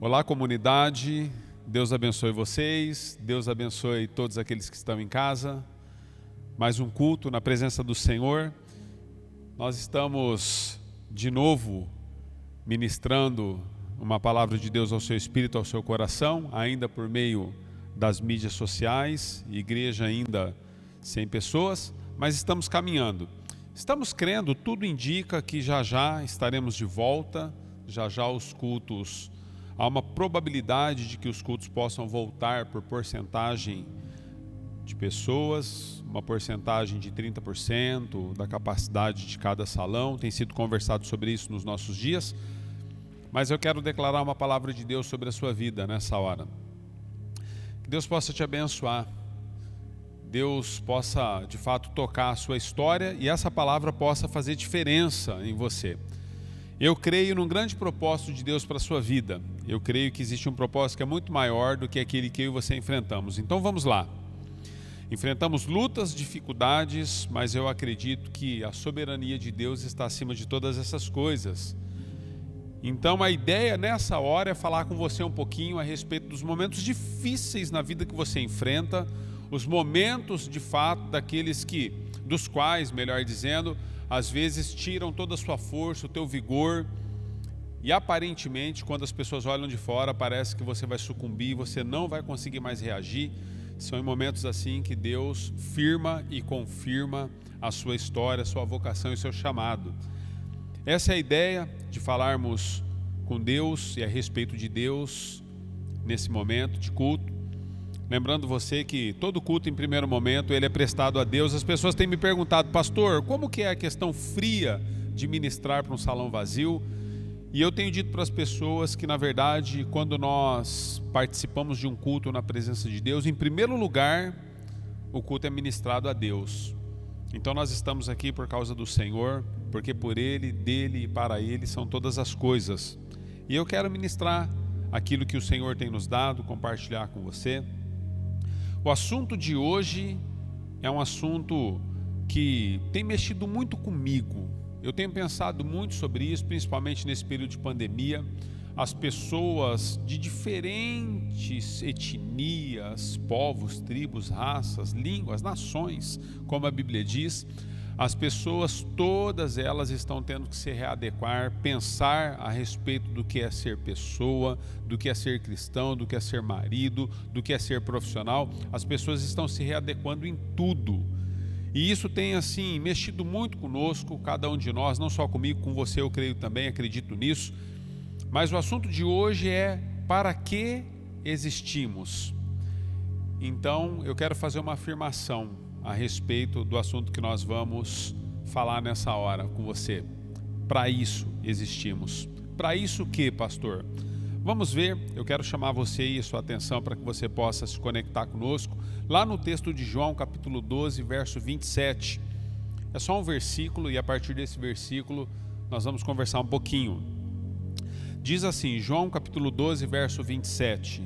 Olá, comunidade, Deus abençoe vocês, Deus abençoe todos aqueles que estão em casa. Mais um culto na presença do Senhor. Nós estamos de novo ministrando uma palavra de Deus ao seu espírito, ao seu coração, ainda por meio das mídias sociais, igreja ainda sem pessoas, mas estamos caminhando. Estamos crendo, tudo indica que já estaremos de volta, já os cultos. Há uma probabilidade de que os cultos possam voltar por porcentagem de pessoas, uma porcentagem de 30% da capacidade de cada salão. Tem sido conversado sobre isso nos nossos dias, mas eu quero declarar uma palavra de Deus sobre a sua vida nessa hora. Que Deus possa te abençoar, Deus possa de fato tocar a sua história e essa palavra possa fazer diferença em você. Eu creio num grande propósito de Deus para a sua vida. Eu creio que existe um propósito que é muito maior do que aquele que eu e você enfrentamos. Então vamos lá. Enfrentamos lutas, dificuldades, mas eu acredito que a soberania de Deus está acima de todas essas coisas. Então a ideia nessa hora é falar com você um pouquinho a respeito dos momentos difíceis na vida que você enfrenta, os momentos de fato dos quais, melhor dizendo, às vezes tiram toda a sua força, o teu vigor, e aparentemente quando as pessoas olham de fora parece que você vai sucumbir, você não vai conseguir mais reagir. São em momentos assim que Deus firma e confirma a sua história, a sua vocação e o seu chamado. Essa é a ideia de falarmos com Deus e a respeito de Deus nesse momento de culto. Lembrando você que todo culto em primeiro momento ele é prestado a Deus. As pessoas têm me perguntado, pastor, como que é a questão fria de ministrar para um salão vazio? E eu tenho dito para as pessoas que na verdade quando nós participamos de um culto na presença de Deus, em primeiro lugar o culto é ministrado a Deus. Então nós estamos aqui por causa do Senhor, porque por Ele, dele e para Ele são todas as coisas. E eu quero ministrar aquilo que o Senhor tem nos dado, compartilhar com você. O assunto de hoje é um assunto que tem mexido muito comigo. Eu tenho pensado muito sobre isso, principalmente nesse período de pandemia. As pessoas de diferentes etnias, povos, tribos, raças, línguas, nações, como a Bíblia diz, as pessoas, todas elas estão tendo que se readequar, pensar a respeito do que é ser pessoa, do que é ser cristão, do que é ser marido, do que é ser profissional. As pessoas estão se readequando em tudo. E isso tem assim mexido muito conosco, cada um de nós, não só comigo, com você eu creio também, acredito nisso. Mas o assunto de hoje é: para que existimos? Então eu quero fazer uma afirmação a respeito do assunto que nós vamos falar nessa hora com você. Para isso existimos. Para isso o que, pastor? Vamos ver, eu quero chamar você e a sua atenção para que você possa se conectar conosco, lá no texto de João, capítulo 12, verso 27. É só um versículo e a partir desse versículo nós vamos conversar um pouquinho. Diz assim, João, capítulo 12, verso 27.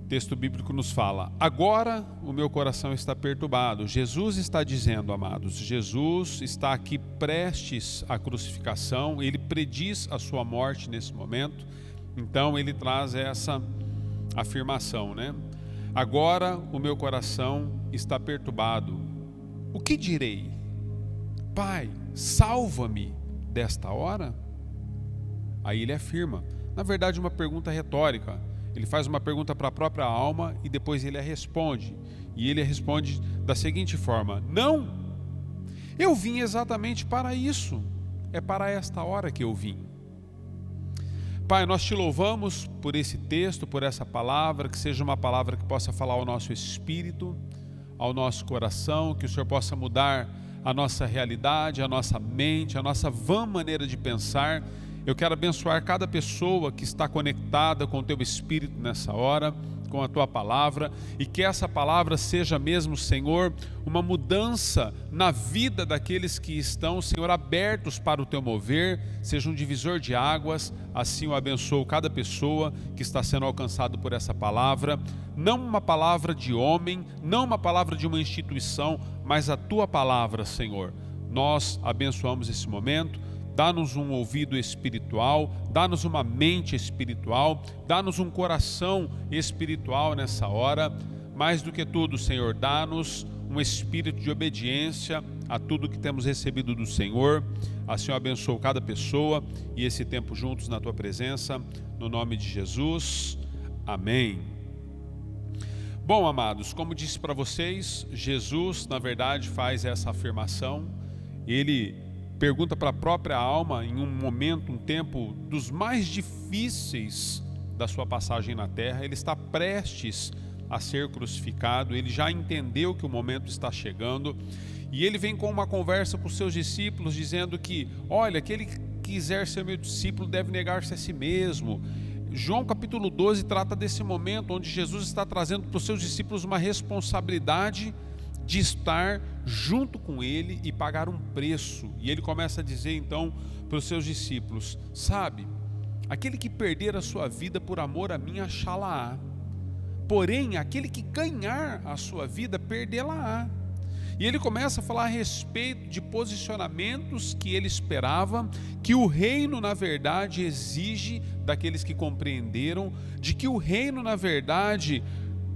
O texto bíblico nos fala: agora o meu coração está perturbado. Jesus está dizendo, amados, Jesus está aqui prestes à crucificação, ele prediz a sua morte nesse momento, então ele traz essa afirmação, né? Agora o meu coração está perturbado. O que direi? Pai, salva-me desta hora? Aí ele afirma, na verdade uma pergunta retórica. Ele faz uma pergunta para a própria alma e depois ele a responde. E ele a responde da seguinte forma: não, eu vim exatamente para isso. É para esta hora que eu vim. Pai, nós te louvamos por esse texto, por essa palavra, que seja uma palavra que possa falar ao nosso espírito, ao nosso coração, que o Senhor possa mudar a nossa realidade, a nossa mente, a nossa vã maneira de pensar. Eu quero abençoar cada pessoa que está conectada com o Teu Espírito nessa hora, com a Tua palavra, e que essa palavra seja mesmo, Senhor, uma mudança na vida daqueles que estão, Senhor, abertos para o Teu mover, seja um divisor de águas. Assim eu abençoo cada pessoa que está sendo alcançado por essa palavra, não uma palavra de homem, não uma palavra de uma instituição, mas a Tua palavra, Senhor. Nós abençoamos esse momento, dá-nos um ouvido espiritual, dá-nos uma mente espiritual, dá-nos um coração espiritual nessa hora. Mais do que tudo, Senhor, dá-nos um espírito de obediência a tudo que temos recebido do Senhor. Assim eu abençoo cada pessoa e esse tempo juntos na Tua presença, no nome de Jesus. Amém. Bom, amados, como disse para vocês, Jesus, na verdade, faz essa afirmação. Ele pergunta para a própria alma, em um momento, um tempo dos mais difíceis da sua passagem na terra. Ele está prestes a ser crucificado, ele já entendeu que o momento está chegando, e ele vem com uma conversa com os seus discípulos, dizendo que, olha, aquele que quiser ser meu discípulo deve negar-se a si mesmo. João capítulo 12 trata desse momento onde Jesus está trazendo para os seus discípulos uma responsabilidade de estar junto com ele e pagar um preço. E ele começa a dizer então para os seus discípulos: sabe, aquele que perder a sua vida por amor a mim, achá-la-á. Porém, aquele que ganhar a sua vida, perdê-la-á. E ele começa a falar a respeito de posicionamentos que ele esperava, que o reino, na verdade, exige daqueles que compreenderam, de que o reino, na verdade,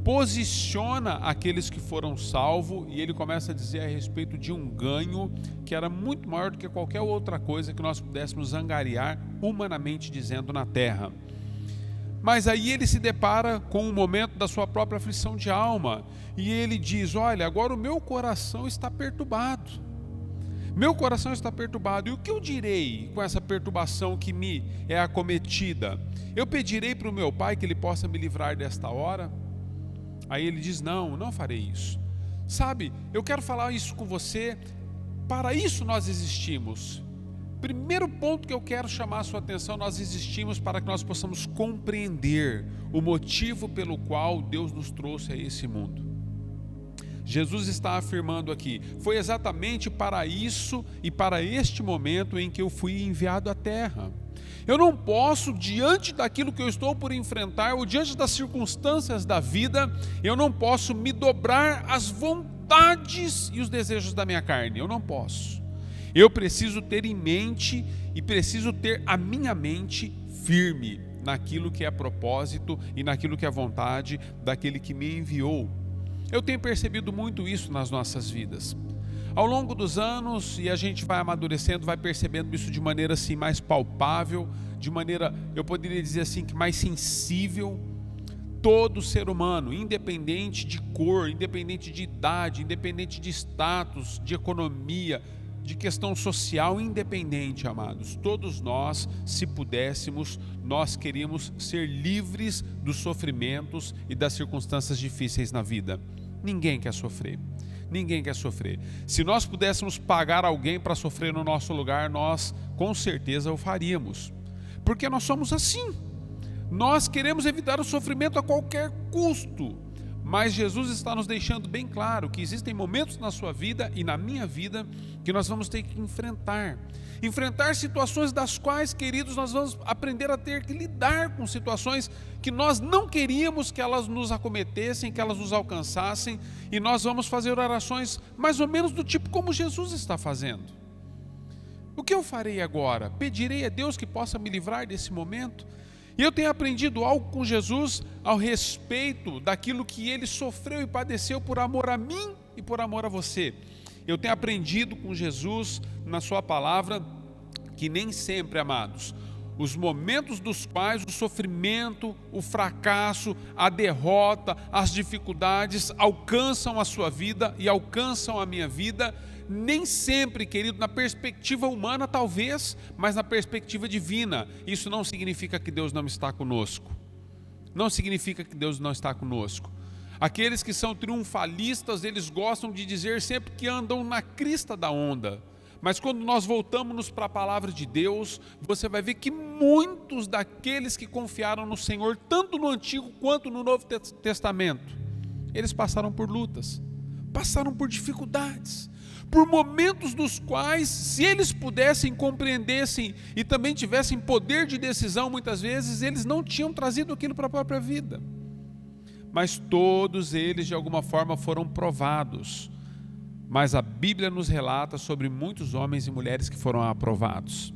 posiciona aqueles que foram salvos. E ele começa a dizer a respeito de um ganho que era muito maior do que qualquer outra coisa que nós pudéssemos angariar, humanamente dizendo, na terra. Mas aí ele se depara com um momento da sua própria aflição de alma, e ele diz: olha, agora o meu coração está perturbado. Meu coração está perturbado. E o que eu direi com essa perturbação que me é acometida? Eu pedirei para o meu Pai que Ele possa me livrar desta hora? Aí ele diz: não farei isso. Sabe, eu quero falar isso com você. Para isso nós existimos. Primeiro ponto que eu quero chamar a sua atenção: nós existimos para que nós possamos compreender o motivo pelo qual Deus nos trouxe a esse mundo. Jesus está afirmando aqui: foi exatamente para isso e para este momento em que eu fui enviado à terra. Eu não posso, diante daquilo que eu estou por enfrentar, ou diante das circunstâncias da vida, eu não posso me dobrar às vontades e os desejos da minha carne. Eu não posso. Eu preciso ter em mente e preciso ter a minha mente firme naquilo que é propósito e naquilo que é vontade daquele que me enviou. Eu tenho percebido muito isso nas nossas vidas. Ao longo dos anos, e a gente vai amadurecendo, vai percebendo isso de maneira assim mais palpável, de maneira, eu poderia dizer assim, que mais sensível. Todo ser humano, independente de cor, independente de idade, independente de status, de economia, de questão social, independente, amados, todos nós, se pudéssemos, nós queríamos ser livres dos sofrimentos e das circunstâncias difíceis na vida. Ninguém quer sofrer. Ninguém quer sofrer. Se nós pudéssemos pagar alguém para sofrer no nosso lugar, nós com certeza o faríamos. Porque nós somos assim. Nós queremos evitar o sofrimento a qualquer custo. Mas Jesus está nos deixando bem claro que existem momentos na sua vida e na minha vida que nós vamos ter que enfrentar situações das quais, queridos, nós vamos aprender a ter que lidar com situações que nós não queríamos que elas nos acometessem, que elas nos alcançassem, e nós vamos fazer orações mais ou menos do tipo como Jesus está fazendo. O que eu farei agora? Pedirei a Deus que possa me livrar desse momento? E eu tenho aprendido algo com Jesus ao respeito daquilo que Ele sofreu e padeceu por amor a mim e por amor a você. Eu tenho aprendido com Jesus, na sua palavra, que nem sempre, amados, os momentos dos quais o sofrimento, o fracasso, a derrota, as dificuldades alcançam a sua vida e alcançam a minha vida, nem sempre, querido, na perspectiva humana talvez, mas na perspectiva divina. Isso não significa que Deus não está conosco. Não significa que Deus não está conosco. Aqueles que são triunfalistas, eles gostam de dizer sempre que andam na crista da onda. Mas quando nós voltamos para a palavra de Deus, você vai ver que muitos daqueles que confiaram no Senhor, tanto no Antigo quanto no Novo Testamento, eles passaram por lutas, passaram por dificuldades, por momentos dos quais, se eles pudessem, compreendessem e também tivessem poder de decisão, muitas vezes eles não tinham trazido aquilo para a própria vida. Mas todos eles de alguma forma foram provados. Mas a Bíblia nos relata sobre muitos homens e mulheres que foram aprovados.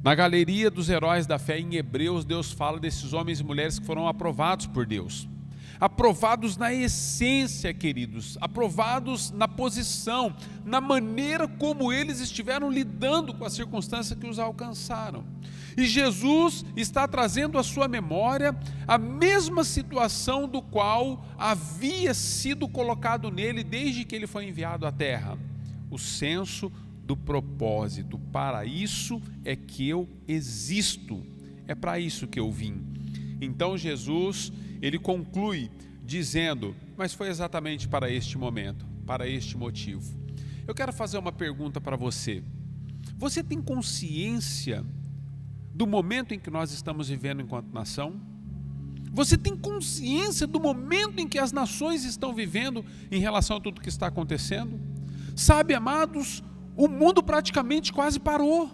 Na galeria dos heróis da fé em Hebreus, Deus fala desses homens e mulheres que foram aprovados por Deus. Aprovados na essência, queridos, aprovados na posição, na maneira como eles estiveram lidando com a circunstância que os alcançaram. E Jesus está trazendo à sua memória a mesma situação do qual havia sido colocado nele desde que ele foi enviado à terra. O senso do propósito. Para isso é que eu existo. É para isso que eu vim. Então Jesus, ele conclui dizendo, mas foi exatamente para este momento, para este motivo. Eu quero fazer uma pergunta para você. Você tem consciência do momento em que nós estamos vivendo enquanto nação? Você tem consciência do momento em que as nações estão vivendo em relação a tudo que está acontecendo? Sabe, amados, o mundo praticamente quase parou.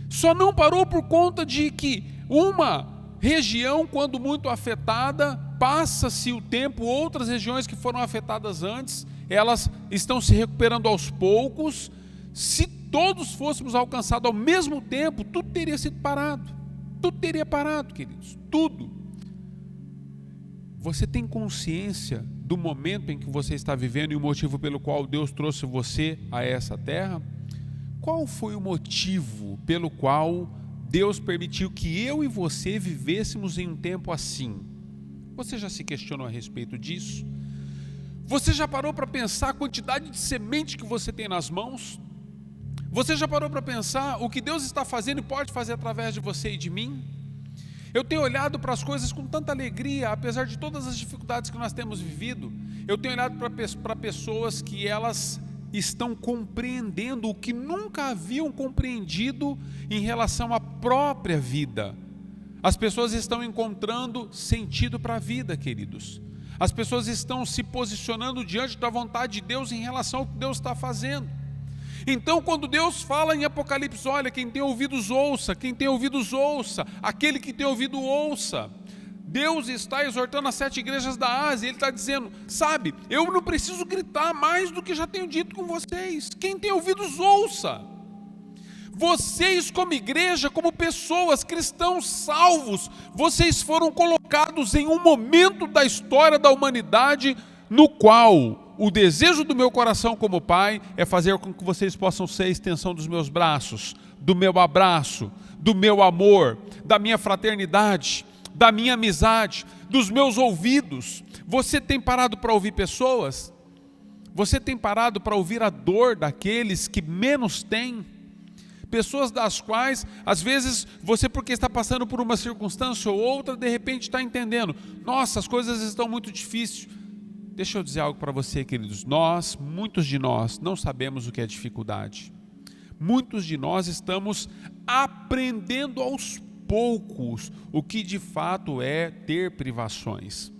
Só não parou por conta de que uma região, quando muito afetada, passa-se o tempo, outras regiões que foram afetadas antes, elas estão se recuperando aos poucos. Se todos fôssemos alcançados ao mesmo tempo, tudo teria sido parado. Tudo teria parado, queridos, tudo. Você tem consciência do momento em que você está vivendo e o motivo pelo qual Deus trouxe você a essa terra? Qual foi o motivo pelo qual Deus permitiu que eu e você vivêssemos em um tempo assim? Você já se questionou a respeito disso? Você já parou para pensar a quantidade de semente que você tem nas mãos? Você já parou para pensar o que Deus está fazendo e pode fazer através de você e de mim? Eu tenho olhado para as coisas com tanta alegria, apesar de todas as dificuldades que nós temos vivido. Eu tenho olhado para pessoas que elas estão compreendendo o que nunca haviam compreendido em relação à própria vida. As pessoas estão encontrando sentido para a vida, queridos. As pessoas estão se posicionando diante da vontade de Deus em relação ao que Deus está fazendo. Então, quando Deus fala em Apocalipse, olha, quem tem ouvidos ouça, quem tem ouvidos ouça, aquele que tem ouvido ouça. Deus está exortando as 7 igrejas da Ásia, Ele está dizendo, sabe, eu não preciso gritar mais do que já tenho dito com vocês. Quem tem ouvidos ouça. Vocês como igreja, como pessoas, cristãos salvos, vocês foram colocados em um momento da história da humanidade no qual o desejo do meu coração como pai é fazer com que vocês possam ser a extensão dos meus braços, do meu abraço, do meu amor, da minha fraternidade, da minha amizade, dos meus ouvidos. Você tem parado para ouvir pessoas? Você tem parado para ouvir a dor daqueles que menos têm? Pessoas das quais, às vezes, você porque está passando por uma circunstância ou outra, de repente está entendendo, nossa, as coisas estão muito difíceis. Deixa eu dizer algo para você, queridos. Muitos de nós, não sabemos o que é dificuldade. Muitos de nós estamos aprendendo aos poucos o que de fato é ter privações.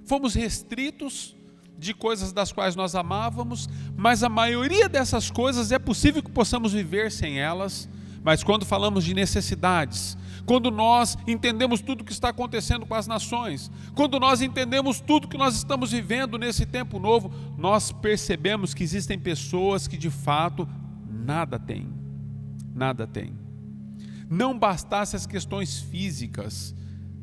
Fomos restritos de coisas das quais nós amávamos, mas a maioria dessas coisas é possível que possamos viver sem elas. Mas quando falamos de necessidades, quando nós entendemos tudo o que está acontecendo com as nações, quando nós entendemos tudo que nós estamos vivendo nesse tempo novo, nós percebemos que existem pessoas que de fato nada têm, nada têm. Não bastasse as questões físicas,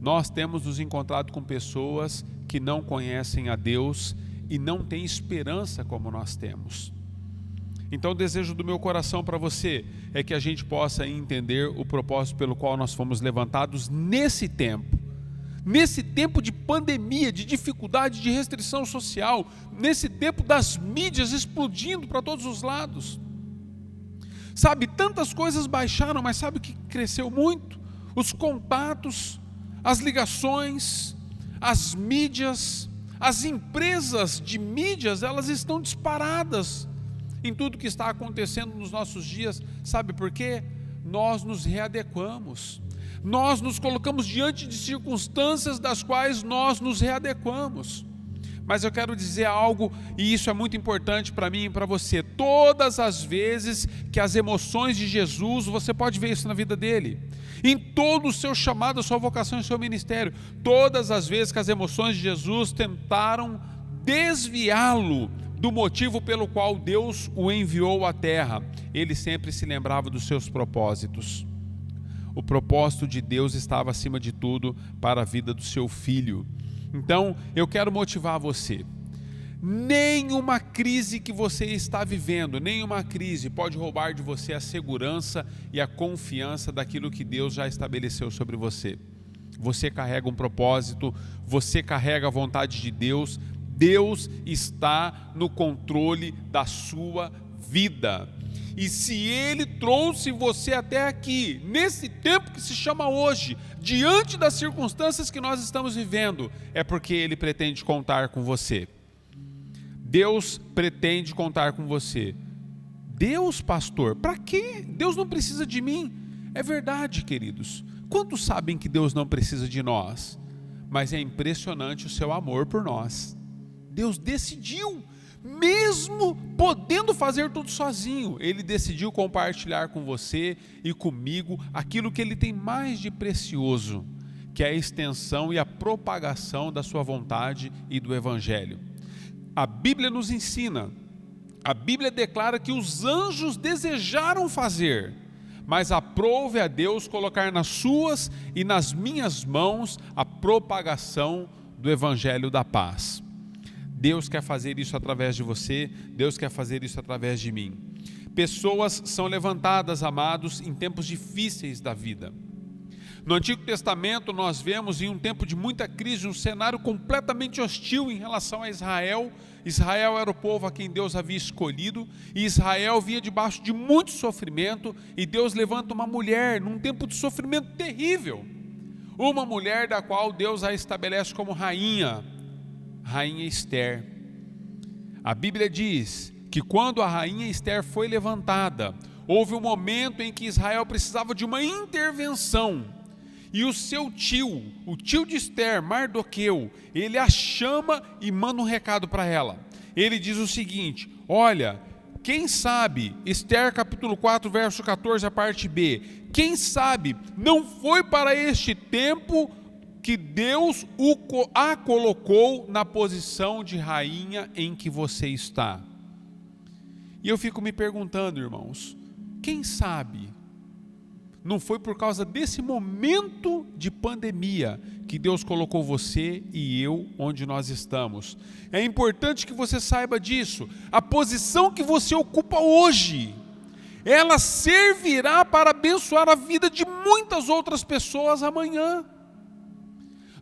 nós temos nos encontrado com pessoas que não conhecem a Deus e não têm esperança como nós temos. Então o desejo do meu coração para você é que a gente possa entender o propósito pelo qual nós fomos levantados nesse tempo de pandemia, de dificuldade, de restrição social, nesse tempo das mídias explodindo para todos os lados. Sabe, tantas coisas baixaram, mas sabe o que cresceu muito? Os contatos, as ligações, as mídias, as empresas de mídias, elas estão disparadas em tudo que está acontecendo nos nossos dias. Sabe por quê? Nós nos readequamos. Nós nos colocamos diante de circunstâncias das quais nós nos readequamos. Mas eu quero dizer algo, e isso é muito importante para mim e para você. Todas as vezes que as emoções de Jesus, você pode ver isso na vida dele, em todo o seu chamado, a sua vocação e o seu ministério, todas as vezes que as emoções de Jesus tentaram desviá-lo do motivo pelo qual Deus o enviou à terra, ele sempre se lembrava dos seus propósitos. O propósito de Deus estava acima de tudo para a vida do seu filho. Então, eu quero motivar você. Nenhuma crise que você está vivendo, nenhuma crise pode roubar de você a segurança e a confiança daquilo que Deus já estabeleceu sobre você. Você carrega um propósito, você carrega a vontade de Deus. Deus está no controle da sua vida. E se Ele trouxe você até aqui, nesse tempo que se chama hoje, diante das circunstâncias que nós estamos vivendo, é porque Ele pretende contar com você. Deus pretende contar com você. Deus, pastor, para quê? Deus não precisa de mim. É verdade, queridos. Quantos sabem que Deus não precisa de nós? Mas é impressionante o seu amor por nós. Deus decidiu, mesmo podendo fazer tudo sozinho, Ele decidiu compartilhar com você e comigo aquilo que Ele tem mais de precioso, que é a extensão e a propagação da sua vontade e do Evangelho. A Bíblia nos ensina, a Bíblia declara que os anjos desejaram fazer, mas aprove a Deus colocar nas suas e nas minhas mãos a propagação do Evangelho da paz. Deus quer fazer isso através de você, Deus quer fazer isso através de mim. Pessoas são levantadas, amados, em tempos difíceis da vida. No Antigo Testamento nós vemos em um tempo de muita crise, um cenário completamente hostil em relação a Israel. Israel era o povo a quem Deus havia escolhido, e Israel vinha debaixo de muito sofrimento, e Deus levanta uma mulher num tempo de sofrimento terrível. Uma mulher da qual Deus a estabelece como rainha, Rainha Esther. A Bíblia diz que quando a Rainha Esther foi levantada, houve um momento em que Israel precisava de uma intervenção. E o seu tio, o tio de Esther, Mardoqueu, ele a chama e manda um recado para ela. Ele diz o seguinte: olha, quem sabe, Esther capítulo 4, verso 14, a parte B, quem sabe não foi para este tempo que Deus a colocou na posição de rainha em que você está. E eu fico me perguntando, irmãos, quem sabe não foi por causa desse momento de pandemia que Deus colocou você e eu onde nós estamos? É importante que você saiba disso. A posição que você ocupa hoje, ela servirá para abençoar a vida de muitas outras pessoas amanhã.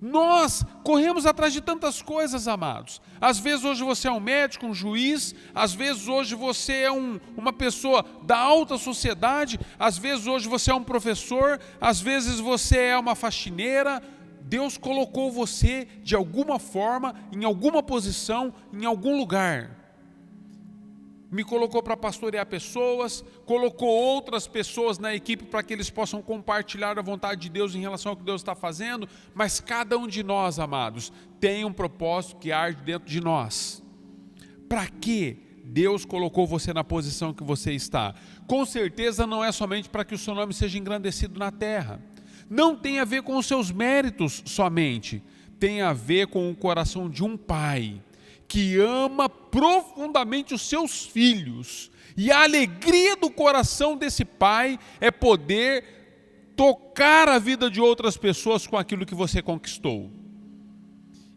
Nós corremos atrás de tantas coisas, amados. Às vezes hoje você é um médico, um juiz, às vezes hoje você é uma pessoa da alta sociedade, às vezes hoje você é um professor, às vezes você é uma faxineira. Deus colocou você de alguma forma, em alguma posição, em algum lugar. Me colocou para pastorear pessoas, colocou outras pessoas na equipe para que eles possam compartilhar a vontade de Deus em relação ao que Deus está fazendo, mas cada um de nós, amados, tem um propósito que arde dentro de nós. Para que Deus colocou você na posição que você está? Com certeza não é somente para que o seu nome seja engrandecido na terra, não tem a ver com os seus méritos somente, tem a ver com o coração de um pai, que ama profundamente os seus filhos, e a alegria do coração desse pai é poder tocar a vida de outras pessoas com aquilo que você conquistou.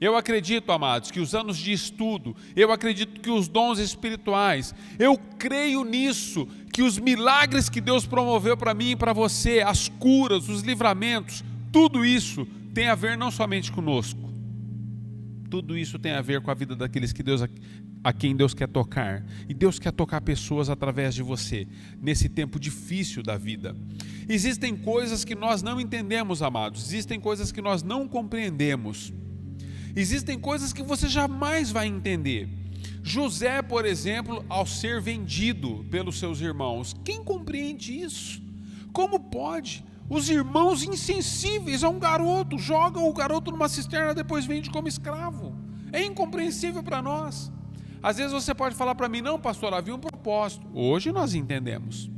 Eu acredito, amados, que os anos de estudo, eu acredito que os dons espirituais, eu creio nisso, que os milagres que Deus promoveu para mim e para você, as curas, os livramentos, tudo isso tem a ver não somente conosco. Tudo isso tem a ver com a vida daqueles que a quem Deus quer tocar. E Deus quer tocar pessoas através de você, nesse tempo difícil da vida. Existem coisas que nós não entendemos, amados. Existem coisas que nós não compreendemos. Existem coisas que você jamais vai entender. José, por exemplo, ao ser vendido pelos seus irmãos, quem compreende isso? Como pode? Os irmãos insensíveis a um garoto, jogam o garoto numa cisterna, depois vende como escravo. É incompreensível para nós. Às vezes você pode falar para mim: não, pastor, havia um propósito. Hoje nós entendemos.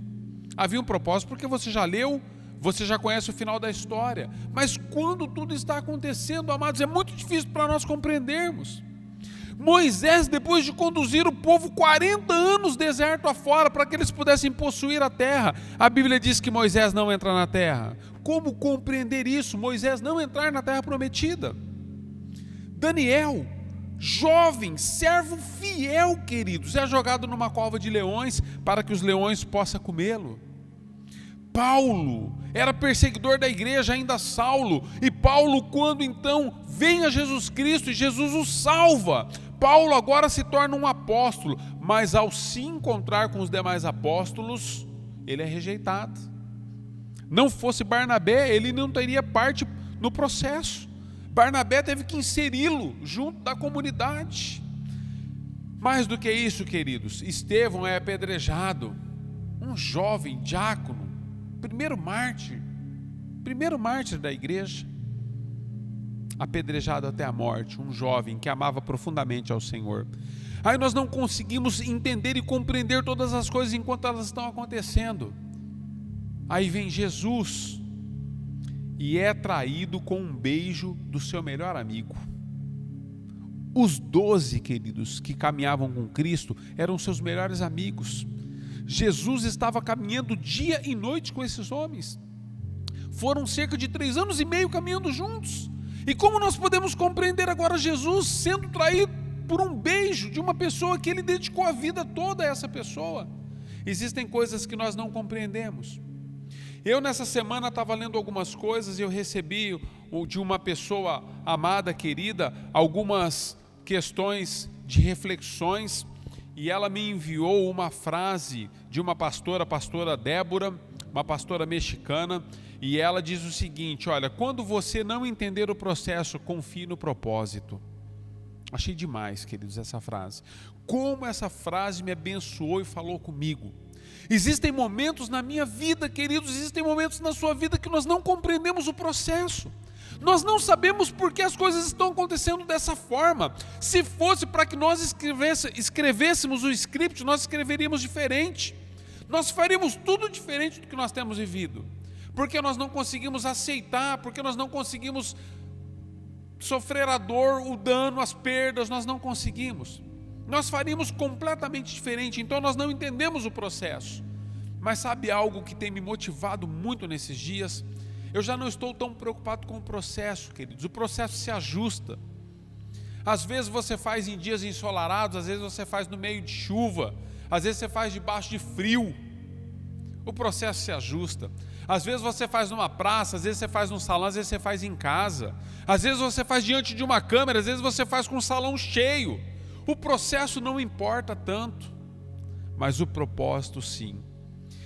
Havia um propósito porque você já leu, você já conhece o final da história. Mas quando tudo está acontecendo, amados, é muito difícil para nós compreendermos. Moisés, depois de conduzir o povo 40 anos deserto afora para que eles pudessem possuir a terra, a Bíblia diz que Moisés não entra na terra. como compreender isso? Moisés não entrar na terra prometida. Daniel, jovem, servo fiel, queridos, é jogado numa cova de leões para que os leões possam comê-lo. Paulo era perseguidor da igreja, ainda Saulo, e Paulo, quando então vem a Jesus Cristo e Jesus o salva, Paulo agora se torna um apóstolo, mas ao se encontrar com os demais apóstolos, ele é rejeitado. Não fosse Barnabé, ele não teria parte no processo. Barnabé teve que inseri-lo junto da comunidade. Mais do que isso, queridos, Estevão é apedrejado, um jovem diácono, primeiro mártir da igreja, apedrejado até a morte, um jovem que amava profundamente ao Senhor. Aí nós não conseguimos entender e compreender todas as coisas enquanto elas estão acontecendo. Aí vem Jesus e é traído com um beijo do seu melhor amigo. Os 12, queridos, que caminhavam com Cristo, eram seus melhores amigos. Jesus estava caminhando dia e noite com esses homens. Foram cerca de 3 anos e meio caminhando juntos. E como nós podemos compreender agora Jesus sendo traído por um beijo de uma pessoa que ele dedicou a vida toda a essa pessoa? Existem coisas que nós não compreendemos. Eu nessa semana estava lendo algumas coisas e eu recebi de uma pessoa amada, querida, algumas questões de reflexões, e ela me enviou uma frase de uma pastora, a pastora Débora, uma pastora mexicana, e ela diz o seguinte: olha, quando você não entender o processo, confie no propósito. Achei demais, queridos, essa frase. Como essa frase me abençoou e falou comigo. Existem momentos na minha vida, queridos, existem momentos na sua vida que nós não compreendemos o processo. Nós não sabemos por que as coisas estão acontecendo dessa forma. Se fosse para que nós escrevêssemos o script, nós escreveríamos diferente. Nós faríamos tudo diferente do que nós temos vivido. Porque nós não conseguimos aceitar, porque nós não conseguimos sofrer a dor, o dano, as perdas, nós não conseguimos. Nós faríamos completamente diferente, então nós não entendemos o processo. Mas sabe algo que tem me motivado muito nesses dias? Eu já não estou tão preocupado com o processo, queridos. O processo se ajusta. Às vezes você faz em dias ensolarados, às vezes você faz no meio de chuva, às vezes você faz debaixo de frio. O processo se ajusta. Às vezes você faz numa praça, às vezes você faz num salão, às vezes você faz em casa. Às vezes você faz diante de uma câmera, às vezes você faz com um salão cheio. O processo não importa tanto, mas o propósito sim.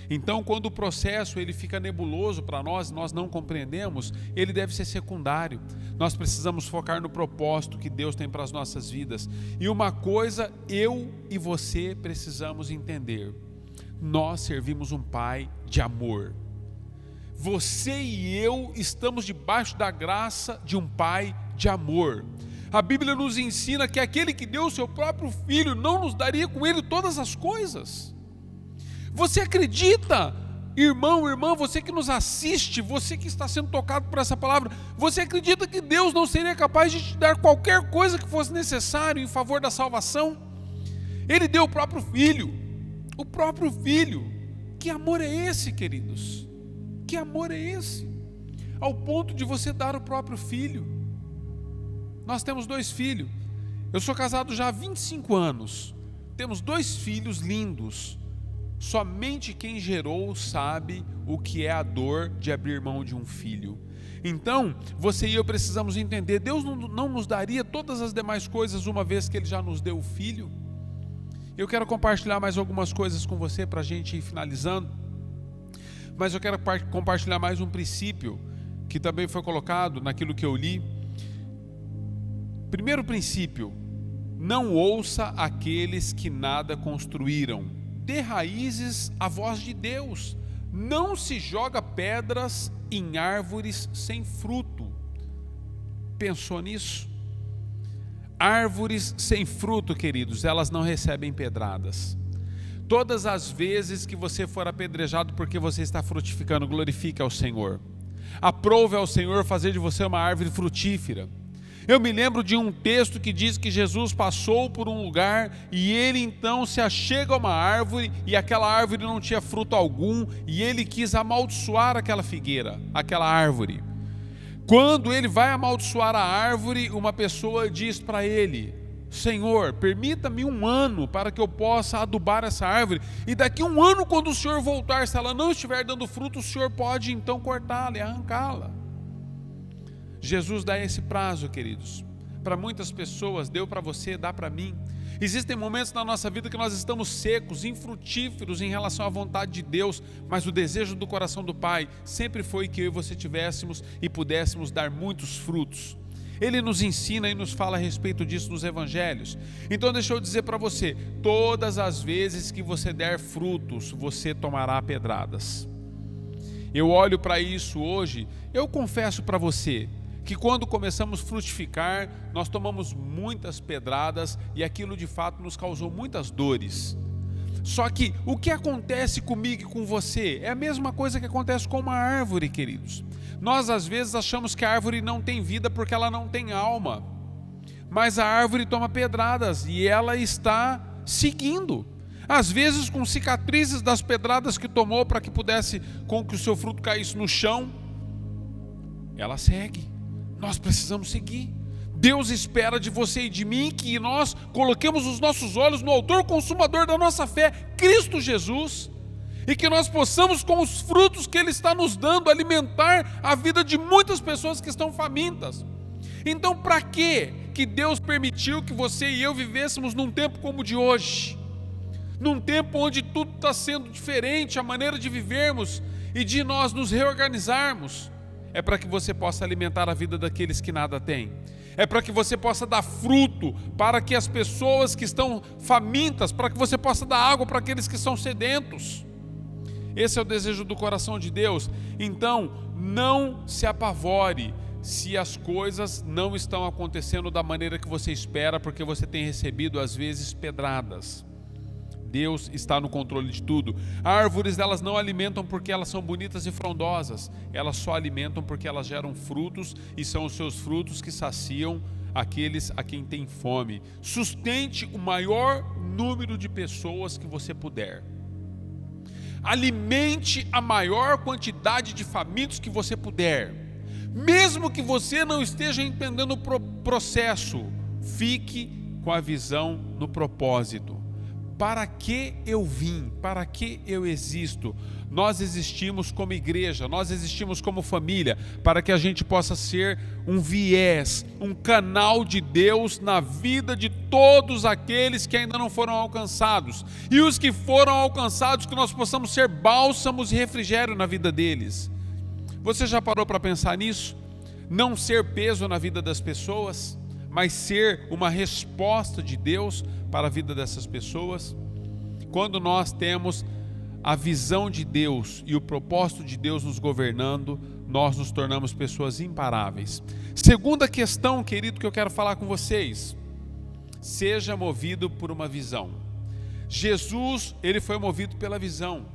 Então, quando o processo ele fica nebuloso para nós não compreendemos, ele deve ser secundário. Nós precisamos focar no propósito que Deus tem para as nossas vidas. E uma coisa eu e você precisamos entender: nós servimos um Pai de amor. Você e eu estamos debaixo da graça de um Pai de amor. A Bíblia nos ensina que aquele que deu o seu próprio Filho não nos daria com Ele todas as coisas. Você acredita, irmão, irmã, você que nos assiste, você que está sendo tocado por essa palavra, você acredita que Deus não seria capaz de te dar qualquer coisa que fosse necessário em favor da salvação? Ele deu o próprio Filho, o próprio Filho. Que amor é esse, queridos? Que amor é esse? Ao ponto de você dar o próprio Filho. Nós temos 2 filhos. Eu sou casado já há 25 anos. Temos 2 filhos lindos. Somente quem gerou sabe o que é a dor de abrir mão de um filho. Então, você e eu precisamos entender: Deus não nos daria todas as demais coisas uma vez que Ele já nos deu o Filho? Eu quero compartilhar mais algumas coisas com você para a gente ir finalizando. Mas eu quero compartilhar mais um princípio que também foi colocado naquilo que eu li. Primeiro princípio: não ouça aqueles que nada construíram. Dê raízes à voz de Deus. Não se joga pedras em árvores sem fruto. Pensou nisso? Árvores sem fruto, queridos, elas não recebem pedradas. Todas as vezes que você for apedrejado porque você está frutificando, glorifique ao Senhor. Aprove ao Senhor fazer de você uma árvore frutífera. Eu me lembro de um texto que diz que Jesus passou por um lugar e ele então se achega a uma árvore e aquela árvore não tinha fruto algum e ele quis amaldiçoar aquela figueira, aquela árvore. Quando ele vai amaldiçoar a árvore, uma pessoa diz para ele: Senhor, permita-me 1 ano para que eu possa adubar essa árvore e daqui 1 ano, quando o Senhor voltar, se ela não estiver dando fruto, o Senhor pode então cortá-la e arrancá-la. Jesus dá esse prazo, queridos. Para muitas pessoas, deu para você, dá para mim. Existem momentos na nossa vida que nós estamos secos, infrutíferos em relação à vontade de Deus, mas o desejo do coração do Pai sempre foi que eu e você tivéssemos e pudéssemos dar muitos frutos. Ele nos ensina e nos fala a respeito disso nos evangelhos. Então deixa eu dizer para você, todas as vezes que você der frutos, você tomará pedradas. Eu olho para isso hoje, eu confesso para você, que quando começamos a frutificar, nós tomamos muitas pedradas e aquilo de fato nos causou muitas dores. Só que o que acontece comigo e com você é a mesma coisa que acontece com uma árvore, queridos. Nós às vezes achamos que a árvore não tem vida porque ela não tem alma, mas a árvore toma pedradas e ela está seguindo. Às vezes com cicatrizes das pedradas que tomou para que pudesse com que o seu fruto caísse no chão, ela segue. Nós precisamos seguir. Deus espera de você e de mim que nós coloquemos os nossos olhos no autor consumador da nossa fé, Cristo Jesus, e que nós possamos, com os frutos que Ele está nos dando, alimentar a vida de muitas pessoas que estão famintas. Então, para que Deus permitiu que você e eu vivêssemos num tempo como o de hoje? Num tempo onde tudo está sendo diferente, a maneira de vivermos e de nós nos reorganizarmos. É para que você possa alimentar a vida daqueles que nada têm. É para que você possa dar fruto para que as pessoas que estão famintas, para que você possa dar água para aqueles que estão sedentos. Esse é o desejo do coração de Deus. Então, não se apavore se as coisas não estão acontecendo da maneira que você espera, porque você tem recebido às vezes pedradas. Deus está no controle de tudo. Árvores, elas não alimentam porque elas são bonitas e frondosas. Elas só alimentam porque elas geram frutos e são os seus frutos que saciam aqueles a quem tem fome. Sustente o maior número de pessoas que você puder. Alimente a maior quantidade de famintos que você puder. Mesmo que você não esteja entendendo o processo, fique com a visão no propósito. Para que eu vim? Para que eu existo? Nós existimos como igreja, nós existimos como família, para que a gente possa ser um viés, um canal de Deus na vida de todos aqueles que ainda não foram alcançados. E os que foram alcançados, que nós possamos ser bálsamos e refrigério na vida deles. Você já parou para pensar nisso? Não ser peso na vida das pessoas, mas ser uma resposta de Deus para a vida dessas pessoas. Quando nós temos a visão de Deus e o propósito de Deus nos governando, nós nos tornamos pessoas imparáveis. Segunda questão, querido, que eu quero falar com vocês: seja movido por uma visão. Jesus, ele foi movido pela visão.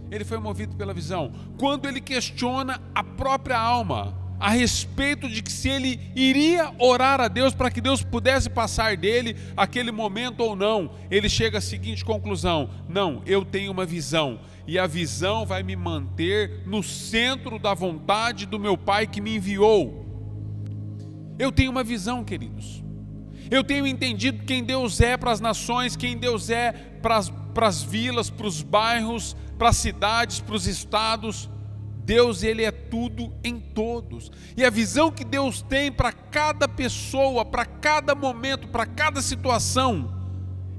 Ele foi movido pela visão. Quando ele questiona a própria alma a respeito de que se ele iria orar a Deus para que Deus pudesse passar dele aquele momento ou não, ele chega à seguinte conclusão: não, eu tenho uma visão, e a visão vai me manter no centro da vontade do meu Pai que me enviou. Eu tenho uma visão, queridos. Eu tenho entendido quem Deus é para as nações, quem Deus é para as vilas, para os bairros, para as cidades, para os estados. Deus, ele é tudo em todos. E a visão que Deus tem para cada pessoa, para cada momento, para cada situação,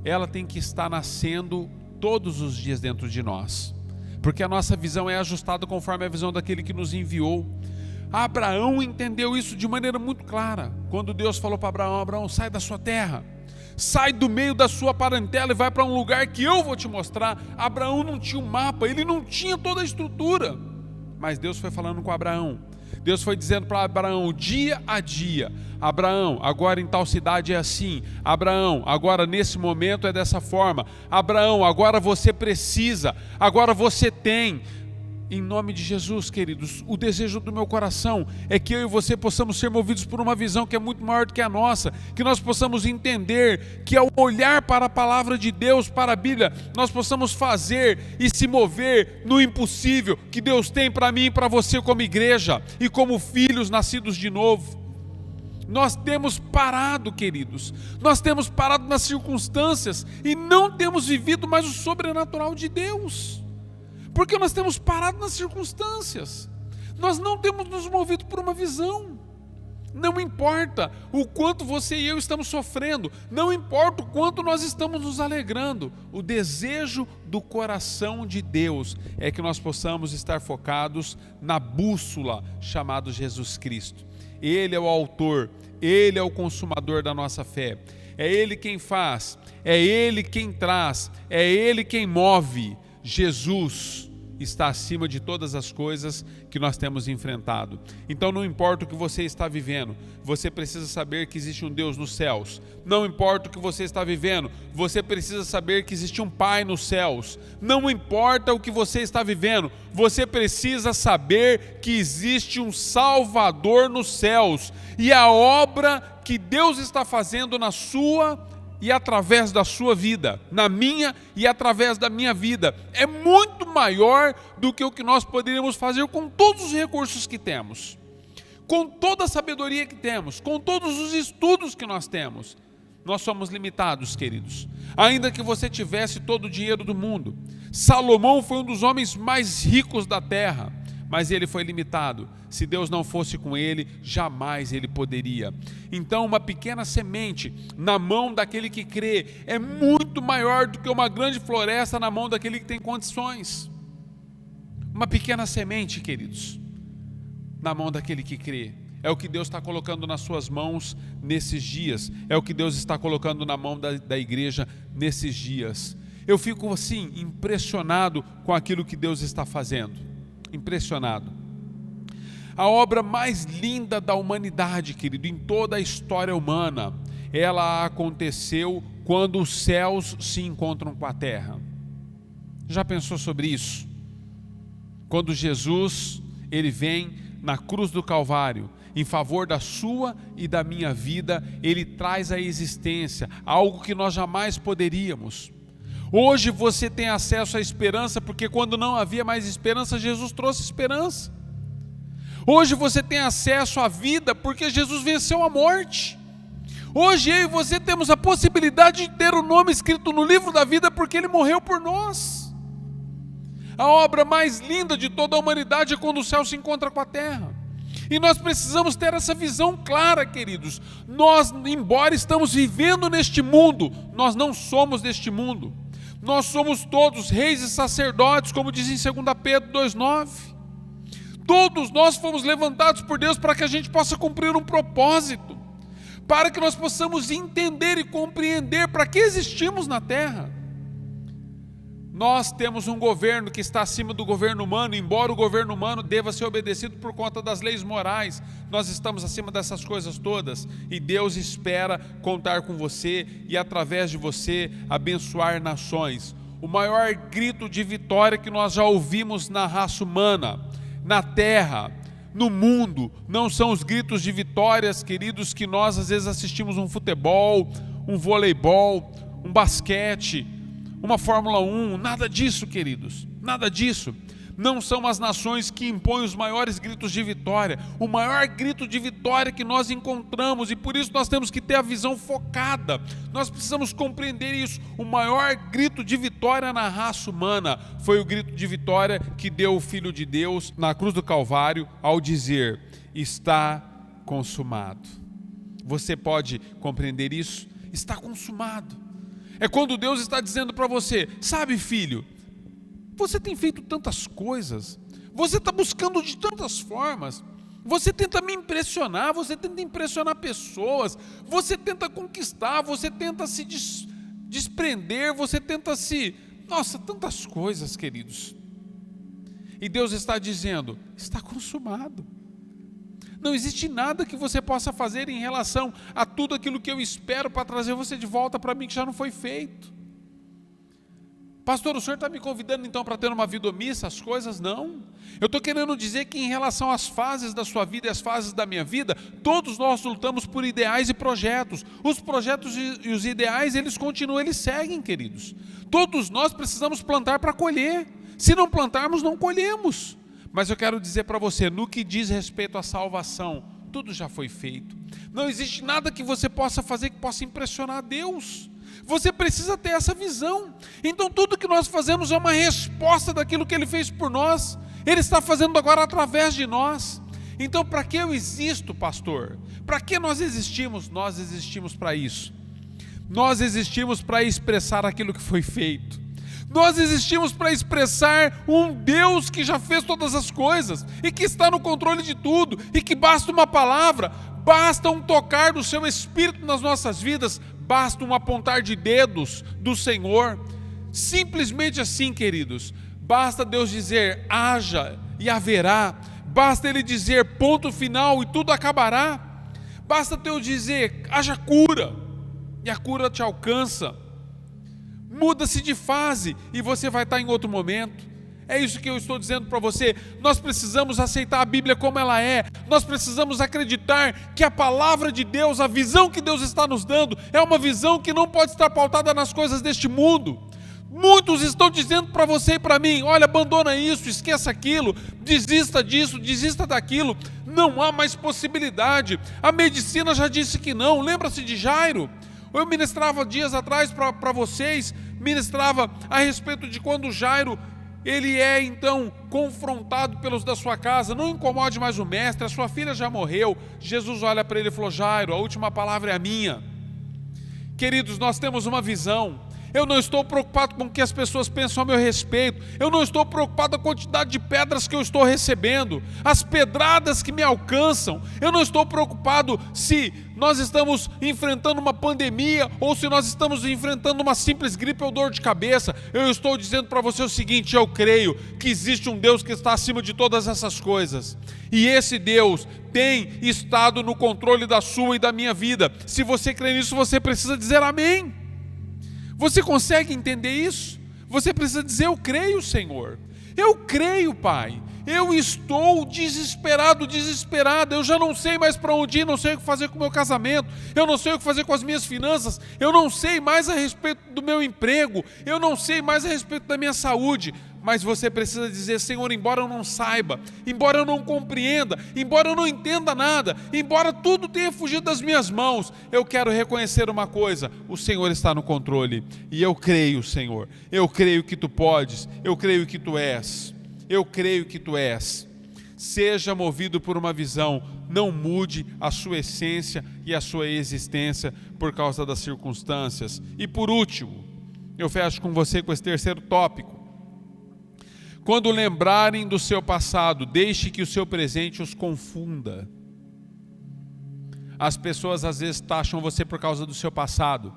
ela tem que estar nascendo todos os dias dentro de nós. Porque a nossa visão é ajustada conforme a visão daquele que nos enviou. Abraão entendeu isso de maneira muito clara. Quando Deus falou para Abraão: Abraão, sai da sua terra, sai do meio da sua parentela e vai para um lugar que eu vou te mostrar. Abraão não tinha um mapa, ele não tinha toda a estrutura. Mas Deus foi falando com Abraão. Deus foi dizendo para Abraão dia a dia: Abraão, agora em tal cidade é assim. Abraão, agora nesse momento é dessa forma. Abraão, agora você precisa. Agora você tem. em nome de Jesus, queridos, o desejo do meu coração é que eu e você possamos ser movidos por uma visão que é muito maior do que a nossa, que nós possamos entender que ao olhar para a palavra de Deus, para a Bíblia, nós possamos fazer e se mover no impossível que Deus tem para mim e para você como igreja e como filhos nascidos de novo. Nós temos parado, queridos, nós temos parado nas circunstâncias e não temos vivido mais o sobrenatural de Deus. Porque nós temos parado nas circunstâncias, nós não temos nos movido por uma visão. Não importa o quanto você e eu estamos sofrendo, não importa o quanto nós estamos nos alegrando, o desejo do coração de Deus é que nós possamos estar focados na bússola chamada Jesus Cristo. Ele é o autor, Ele é o consumador da nossa fé, é Ele quem faz, é Ele quem traz, é Ele quem move. Jesus está acima de todas as coisas que nós temos enfrentado. Então não importa o que você está vivendo, você precisa saber que existe um Deus nos céus. Não importa o que você está vivendo, você precisa saber que existe um Pai nos céus. Não importa o que você está vivendo, você precisa saber que existe um Salvador nos céus. E a obra que Deus está fazendo na sua e através da sua vida, na minha e através da minha vida, é muito maior do que o que nós poderíamos fazer com todos os recursos que temos, com toda a sabedoria que temos, com todos os estudos que nós temos. Nós somos limitados, queridos. Ainda que você tivesse todo o dinheiro do mundo, Salomão foi um dos homens mais ricos da terra, mas ele foi limitado. Se Deus não fosse com ele, jamais ele poderia. Então uma pequena semente na mão daquele que crê é muito maior do que uma grande floresta na mão daquele que tem condições. Uma pequena semente, queridos, na mão daquele que crê, é o que Deus está colocando nas suas mãos nesses dias, é o que Deus está colocando na mão da igreja nesses dias. Eu fico assim, impressionado com aquilo que Deus está fazendo. Impressionado. A obra mais linda da humanidade, querido, em toda a história humana, ela aconteceu quando os céus se encontram com a terra. Já pensou sobre isso? Quando Jesus, ele vem na cruz do Calvário, em favor da sua e da minha vida, ele traz à existência algo que nós jamais poderíamos. Hoje você tem acesso à esperança, porque quando não havia mais esperança, Jesus trouxe esperança. Hoje você tem acesso à vida, porque Jesus venceu a morte. Hoje eu e você temos a possibilidade de ter o nome escrito no livro da vida, porque Ele morreu por nós. A obra mais linda de toda a humanidade é quando o céu se encontra com a terra. E nós precisamos ter essa visão clara, queridos. Nós, embora estamos vivendo neste mundo, nós não somos deste mundo. Nós somos todos reis e sacerdotes, como diz em 2 Pedro 2,9. Todos nós fomos levantados por Deus para que a gente possa cumprir um propósito, para que nós possamos entender e compreender para que existimos na terra. Nós temos um governo que está acima do governo humano, embora o governo humano deva ser obedecido por conta das leis morais, nós estamos acima dessas coisas todas, e Deus espera contar com você e através de você abençoar nações. O maior grito de vitória que nós já ouvimos na raça humana, na terra, no mundo, não são os gritos de vitórias, queridos, que nós às vezes assistimos um futebol, um voleibol, um basquete, uma Fórmula 1, nada disso, queridos, nada disso. Não são as nações que impõem os maiores gritos de vitória. O maior grito de vitória que nós encontramos, e por isso nós temos que ter a visão focada, nós precisamos compreender isso. O maior grito de vitória na raça humana foi o grito de vitória que deu o Filho de Deus na cruz do Calvário ao dizer: está consumado. Você pode compreender isso? Está consumado. É quando Deus está dizendo para você: sabe, filho, você tem feito tantas coisas, você está buscando de tantas formas, você tenta me impressionar, você tenta impressionar pessoas, você tenta conquistar, você tenta se desprender, você tenta se... Nossa, tantas coisas, queridos. E Deus está dizendo: está consumado. Não existe nada que você possa fazer em relação a tudo aquilo que eu espero para trazer você de volta para mim, que já não foi feito. Pastor, o senhor está me convidando então para ter uma vida omissa? As coisas não. Eu estou querendo dizer que em relação às fases da sua vida e às fases da minha vida, todos nós lutamos por ideais e projetos. Os projetos e os ideais, eles continuam, eles seguem, queridos. Todos nós precisamos plantar para colher. Se não plantarmos, não colhemos. Mas eu quero dizer para você, no que diz respeito à salvação, tudo já foi feito. Não existe nada que você possa fazer que possa impressionar Deus. Você precisa ter essa visão. Então tudo que nós fazemos é uma resposta daquilo que Ele fez por nós. Ele está fazendo agora através de nós. Então para que eu existo, pastor? Para que nós existimos? Nós existimos para isso. Nós existimos para expressar aquilo que foi feito. Nós existimos para expressar um Deus que já fez todas as coisas e que está no controle de tudo, e que basta uma palavra, basta um tocar do seu Espírito nas nossas vidas, basta um apontar de dedos do Senhor. Simplesmente assim, queridos. Basta Deus dizer, haja e haverá. Basta Ele dizer, ponto final, e tudo acabará. Basta Deus dizer, haja cura, e a cura te alcança. Muda-se de fase e você vai estar em outro momento. É isso que eu estou dizendo para você. Nós precisamos aceitar a Bíblia como ela é. Nós precisamos acreditar que a palavra de Deus, a visão que Deus está nos dando, é uma visão que não pode estar pautada nas coisas deste mundo. Muitos estão dizendo para você e para mim, olha, abandona isso, esqueça aquilo, desista disso, desista daquilo. Não há mais possibilidade. A medicina já disse que não. Lembra-se de Jairo? Eu ministrava dias atrás para vocês, ministrava a respeito de quando Jairo, ele é então confrontado pelos da sua casa. Não incomode mais o mestre, a sua filha já morreu. Jesus olha para ele e falou, Jairo, a última palavra é a minha. Queridos, nós temos uma visão. Eu não estou preocupado com o que as pessoas pensam a meu respeito. Eu não estou preocupado com a quantidade de pedras que eu estou recebendo, as pedradas que me alcançam. Eu não estou preocupado se nós estamos enfrentando uma pandemia ou se nós estamos enfrentando uma simples gripe ou dor de cabeça. Eu estou dizendo para você o seguinte, eu creio que existe um Deus que está acima de todas essas coisas. E esse Deus tem estado no controle da sua e da minha vida. Se você crê nisso, você precisa dizer amém. Você consegue entender isso? Você precisa dizer, eu creio, Senhor. Eu creio, Pai. Eu estou desesperado, desesperada. Eu já não sei mais para onde ir, não sei o que fazer com o meu casamento. Eu não sei o que fazer com as minhas finanças. Eu não sei mais a respeito do meu emprego. Eu não sei mais a respeito da minha saúde. Mas você precisa dizer, Senhor, embora eu não saiba, embora eu não compreenda, embora eu não entenda nada, embora tudo tenha fugido das minhas mãos, eu quero reconhecer uma coisa, o Senhor está no controle. E eu creio, Senhor, eu creio que Tu podes, eu creio que Tu és, eu creio que Tu és. Seja movido por uma visão, não mude a sua essência e a sua existência por causa das circunstâncias. E por último, eu fecho com você com esse terceiro tópico. Quando lembrarem do seu passado, deixe que o seu presente os confunda. As pessoas às vezes taxam você por causa do seu passado.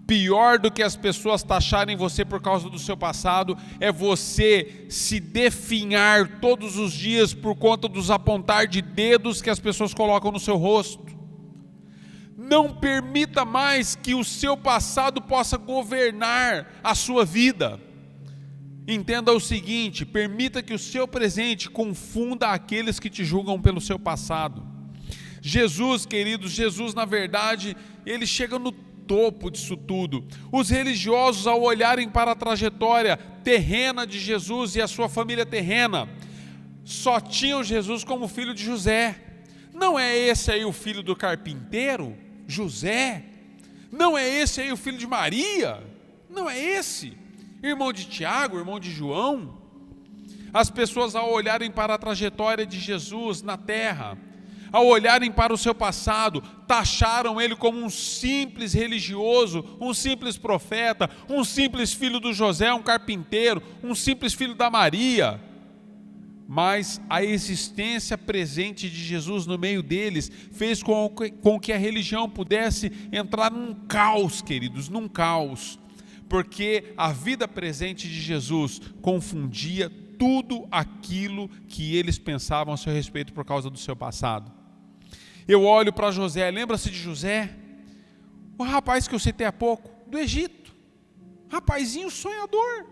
Pior do que as pessoas taxarem você por causa do seu passado, é você se definhar todos os dias por conta dos apontar de dedos que as pessoas colocam no seu rosto. Não permita mais que o seu passado possa governar a sua vida. Entenda o seguinte, permita que o seu presente confunda aqueles que te julgam pelo seu passado. Jesus, queridos, Jesus na verdade, ele chega no topo disso tudo. Os religiosos, ao olharem para a trajetória terrena de Jesus e a sua família terrena, só tinham Jesus como filho de José. Não é esse aí o filho do carpinteiro, José? Não é esse aí o filho de Maria? Não é esse? Irmão de Tiago, irmão de João? As pessoas, ao olharem para a trajetória de Jesus na terra, ao olharem para o seu passado, taxaram ele como um simples religioso, um simples profeta, um simples filho do José, um carpinteiro, um simples filho da Maria. Mas a existência presente de Jesus no meio deles fez com que a religião pudesse entrar num caos, queridos, num caos. Porque a vida presente de Jesus confundia tudo aquilo que eles pensavam a seu respeito por causa do seu passado. Eu olho para José, lembra-se de José? O rapaz que eu citei há pouco, do Egito. Rapazinho sonhador,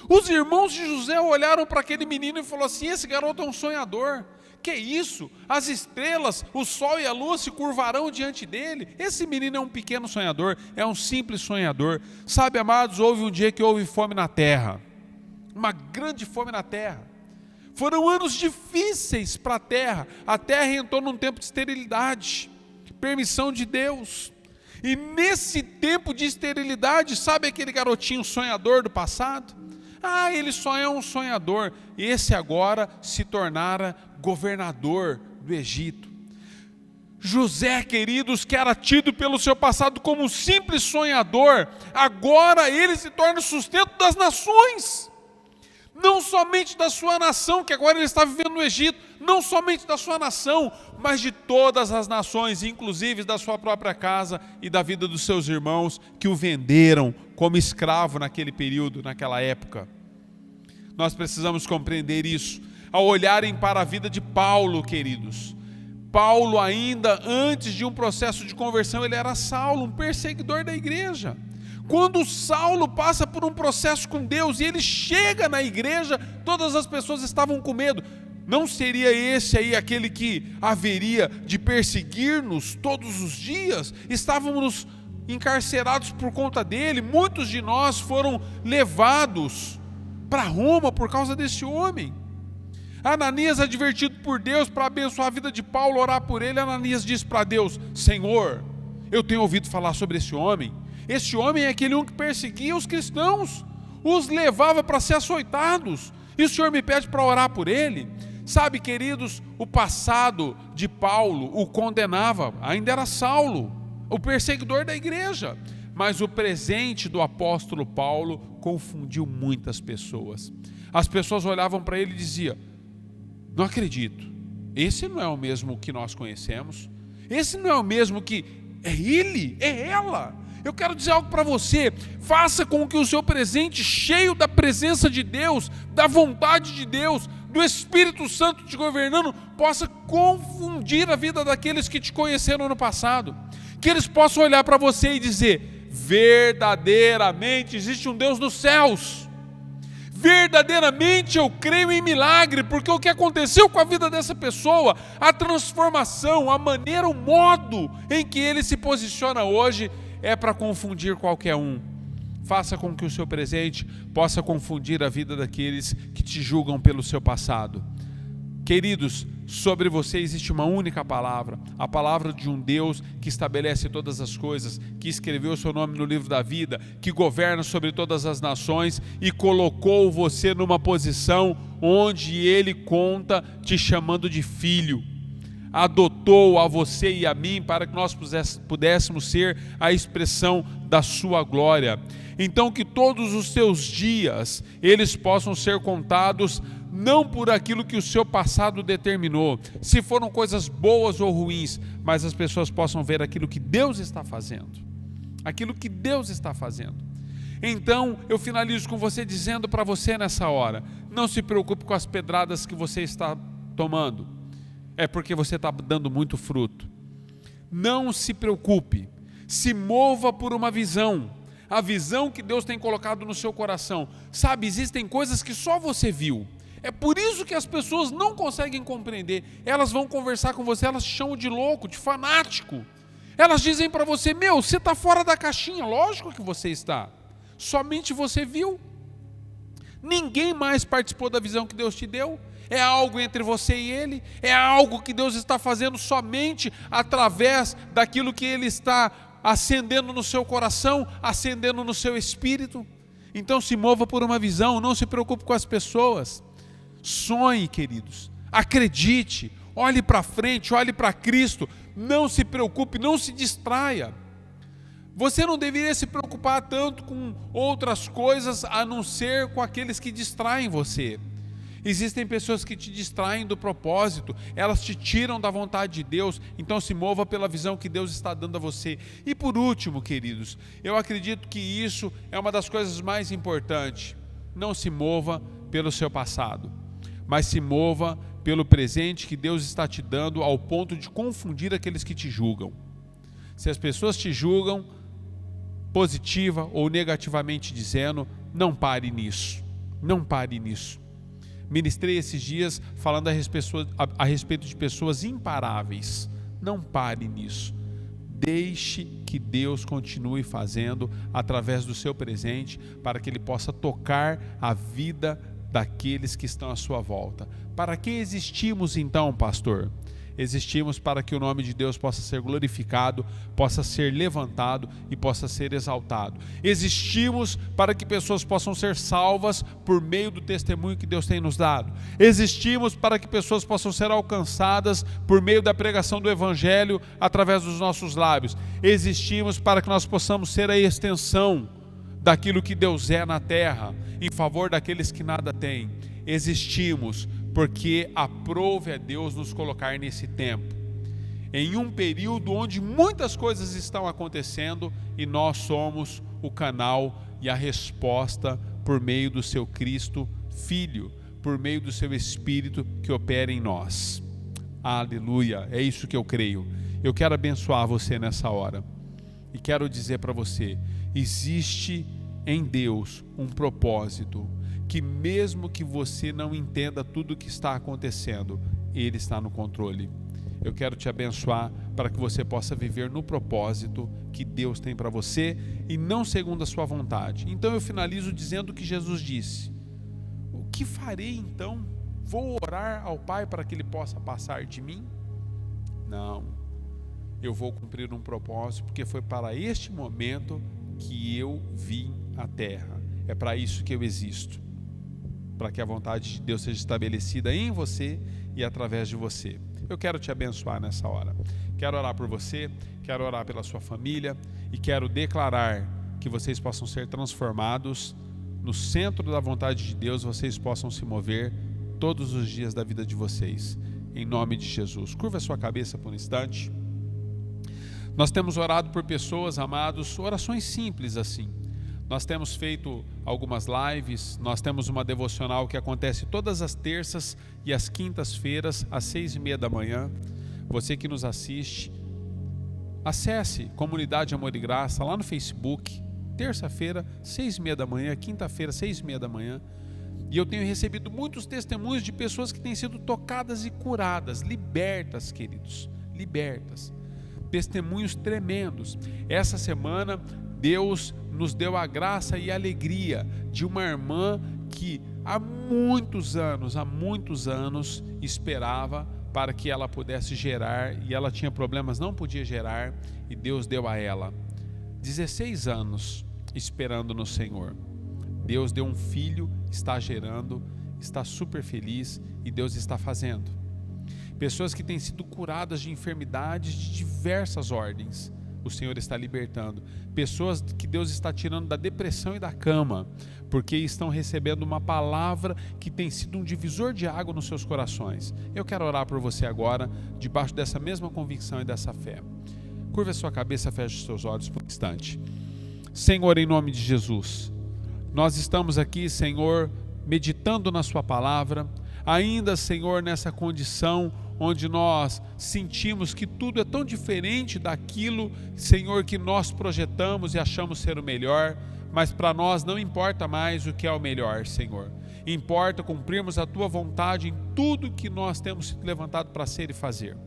Os irmãos de José olharam para aquele menino e falaram assim: esse garoto é um sonhador. Que isso? As estrelas, o sol e a lua se curvarão diante dele. Esse menino é um pequeno sonhador, é um simples sonhador. Sabe, amados, houve um dia que houve fome na terra, uma grande fome na terra. Foram anos difíceis para a terra entrou num tempo de esterilidade, permissão de Deus. E nesse tempo de esterilidade, sabe aquele garotinho sonhador do passado? Ele só é um sonhador. Esse agora se tornara governador do Egito. José, queridos, que era tido pelo seu passado como um simples sonhador, agora ele se torna o sustento das nações. Não somente da sua nação, que agora ele está vivendo no Egito, não somente da sua nação, mas de todas as nações, inclusive da sua própria casa e da vida dos seus irmãos, que o venderam como escravo naquele período, naquela época. Nós precisamos compreender isso, ao olharem para a vida de Paulo, queridos. Paulo, ainda antes de um processo de conversão, ele era Saulo, um perseguidor da igreja. Quando Saulo passa por um processo com Deus e ele chega na igreja, todas as pessoas estavam com medo. Não seria esse aí aquele que haveria de perseguir-nos todos os dias? Estávamos encarcerados por conta dele, muitos de nós foram levados para Roma por causa desse homem. Ananias, advertido por Deus para abençoar a vida de Paulo, orar por ele, Ananias disse para Deus: Senhor, eu tenho ouvido falar sobre esse homem. Esse homem é aquele um que perseguia os cristãos, os levava para ser açoitados, e o Senhor me pede para orar por ele. Sabe, queridos, o passado de Paulo o condenava, ainda era Saulo, o perseguidor da igreja, mas o presente do apóstolo Paulo confundiu muitas pessoas. As pessoas olhavam para ele e diziam: não acredito, esse não é o mesmo que nós conhecemos, esse não é o mesmo que, é ele, é ela. Eu quero dizer algo para você: faça com que o seu presente, cheio da presença de Deus, da vontade de Deus, do Espírito Santo te governando, possa confundir a vida daqueles que te conheceram no passado. Que eles possam olhar para você e dizer: verdadeiramente existe um Deus nos céus. Verdadeiramente eu creio em milagre, porque o que aconteceu com a vida dessa pessoa, a transformação, a maneira, o modo em que ele se posiciona hoje, é para confundir qualquer um. Faça com que o seu presente possa confundir a vida daqueles que te julgam pelo seu passado. Queridos, sobre você existe uma única palavra, a palavra de um Deus que estabelece todas as coisas, que escreveu o seu nome no livro da vida, que governa sobre todas as nações e colocou você numa posição onde Ele conta te chamando de filho. Adotou a você e a mim para que nós pudéssemos ser a expressão da sua glória. Então que todos os seus dias eles possam ser contados não por aquilo que o seu passado determinou, se foram coisas boas ou ruins, mas as pessoas possam ver aquilo que Deus está fazendo. Aquilo que Deus está fazendo. Então eu finalizo com você dizendo para você nessa hora: não se preocupe com as pedradas que você está tomando. É porque você está dando muito fruto. Não se preocupe, se mova por uma visão, a visão que Deus tem colocado no seu coração. Sabe, existem coisas que só você viu, é por isso que as pessoas não conseguem compreender. Elas vão conversar com você, elas te chamam de louco, de fanático. Elas dizem para você: você está fora da caixinha. Lógico que você está, somente você viu. Ninguém mais participou da visão que Deus te deu. É algo entre você e Ele, é algo que Deus está fazendo somente através daquilo que Ele está acendendo no seu coração, acendendo no seu espírito. Então se mova por uma visão, não se preocupe com as pessoas. Sonhe, queridos, acredite, olhe para frente, olhe para Cristo, não se preocupe, não se distraia. Você não deveria se preocupar tanto com outras coisas a não ser com aqueles que distraem você. Existem pessoas que te distraem do propósito, elas te tiram da vontade de Deus, então se mova pela visão que Deus está dando a você. E por último, queridos, eu acredito que isso é uma das coisas mais importantes. Não se mova pelo seu passado, mas se mova pelo presente que Deus está te dando, ao ponto de confundir aqueles que te julgam. Se as pessoas te julgam, positiva ou negativamente dizendo, não pare nisso. Não pare nisso. Ministrei esses dias falando a respeito de pessoas imparáveis. Não pare nisso. Deixe que Deus continue fazendo através do seu presente, para que Ele possa tocar a vida daqueles que estão à sua volta. Para que existimos então, pastor? Existimos para que o nome de Deus possa ser glorificado, possa ser levantado e possa ser exaltado. Existimos para que pessoas possam ser salvas por meio do testemunho que Deus tem nos dado. Existimos para que pessoas possam ser alcançadas por meio da pregação do Evangelho através dos nossos lábios. Existimos para que nós possamos ser a extensão daquilo que Deus é na terra, em favor daqueles que nada têm. Existimos porque aprove a Deus nos colocar nesse tempo, em um período onde muitas coisas estão acontecendo, e nós somos o canal e a resposta por meio do seu Cristo Filho, por meio do seu Espírito que opera em nós. Aleluia, é isso que eu creio. Eu quero abençoar você nessa hora, e quero dizer para você, existe em Deus um propósito, que mesmo que você não entenda tudo o que está acontecendo, Ele está no controle. Eu quero te abençoar para que você possa viver no propósito que Deus tem para você e não segundo a sua vontade. Então eu finalizo dizendo o que Jesus disse: o que farei então? Vou orar ao Pai para que Ele possa passar de mim? Não, eu vou cumprir um propósito, porque foi para este momento que eu vim à terra. É para isso que eu existo, para que a vontade de Deus seja estabelecida em você e através de você. Eu quero te abençoar nessa hora. Quero orar por você, quero orar pela sua família e quero declarar que vocês possam ser transformados no centro da vontade de Deus, vocês possam se mover todos os dias da vida de vocês, em nome de Jesus. Curva a sua cabeça por um instante. Nós temos orado por pessoas, amados, orações simples assim. Nós temos feito algumas lives, nós temos uma devocional que acontece todas as terças e as quintas-feiras, às 6:30 da manhã. Você que nos assiste, acesse Comunidade Amor e Graça lá no Facebook, terça-feira, 6:30 da manhã, quinta-feira, 6:30 da manhã. E eu tenho recebido muitos testemunhos de pessoas que têm sido tocadas e curadas, libertas, queridos, libertas. Testemunhos tremendos. Essa semana, Deus nos deu a graça e a alegria de uma irmã que há muitos anos esperava para que ela pudesse gerar, e ela tinha problemas, não podia gerar, e Deus deu a ela 16 anos esperando no Senhor. Deus deu um filho, está gerando, está super feliz, e Deus está fazendo. Pessoas que têm sido curadas de enfermidades de diversas ordens, o Senhor está libertando. Pessoas que Deus está tirando da depressão e da cama, porque estão recebendo uma palavra que tem sido um divisor de água nos seus corações. Eu quero orar por você agora, debaixo dessa mesma convicção e dessa fé. Curva a sua cabeça, feche os seus olhos por um instante. Senhor, em nome de Jesus, nós estamos aqui, Senhor, meditando na sua palavra, ainda, Senhor, nessa condição onde nós sentimos que tudo é tão diferente daquilo, Senhor, que nós projetamos e achamos ser o melhor, mas para nós não importa mais o que é o melhor, Senhor. Importa cumprirmos a Tua vontade em tudo que nós temos sido levantado para ser e fazer.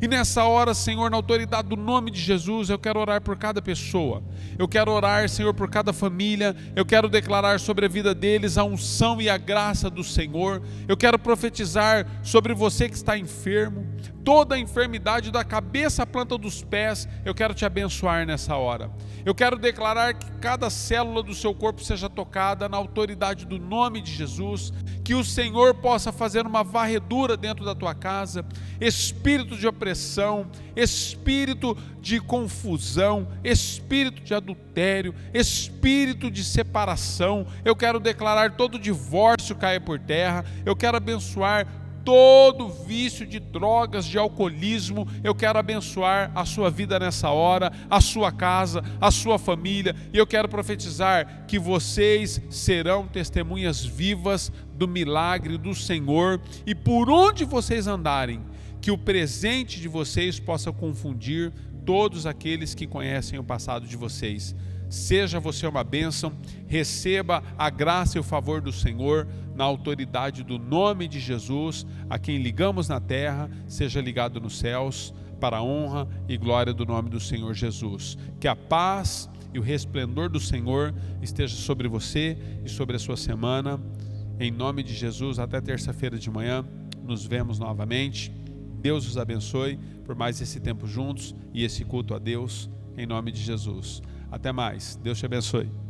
E nessa hora, Senhor, na autoridade do nome de Jesus, eu quero orar por cada pessoa. Eu quero orar, Senhor, por cada família. Eu quero declarar sobre a vida deles a unção e a graça do Senhor. Eu quero profetizar sobre você que está enfermo. Toda a enfermidade da cabeça à planta dos pés, eu quero te abençoar nessa hora. Eu quero declarar que cada célula do seu corpo seja tocada na autoridade do nome de Jesus, que o Senhor possa fazer uma varredura dentro da tua casa, espírito de opressão, espírito de confusão, espírito de adultério, espírito de separação. Eu quero declarar todo divórcio cair por terra. Eu quero abençoar todo vício de drogas, de alcoolismo. Eu quero abençoar a sua vida nessa hora, a sua casa, a sua família, e eu quero profetizar que vocês serão testemunhas vivas do milagre do Senhor, e por onde vocês andarem, que o presente de vocês possa confundir todos aqueles que conhecem o passado de vocês. Seja você uma bênção, receba a graça e o favor do Senhor na autoridade do nome de Jesus, a quem ligamos na terra, seja ligado nos céus, para a honra e glória do nome do Senhor Jesus. Que a paz e o resplendor do Senhor esteja sobre você e sobre a sua semana. Em nome de Jesus, até terça-feira de manhã, nos vemos novamente. Deus os abençoe por mais esse tempo juntos e esse culto a Deus, em nome de Jesus. Até mais. Deus te abençoe.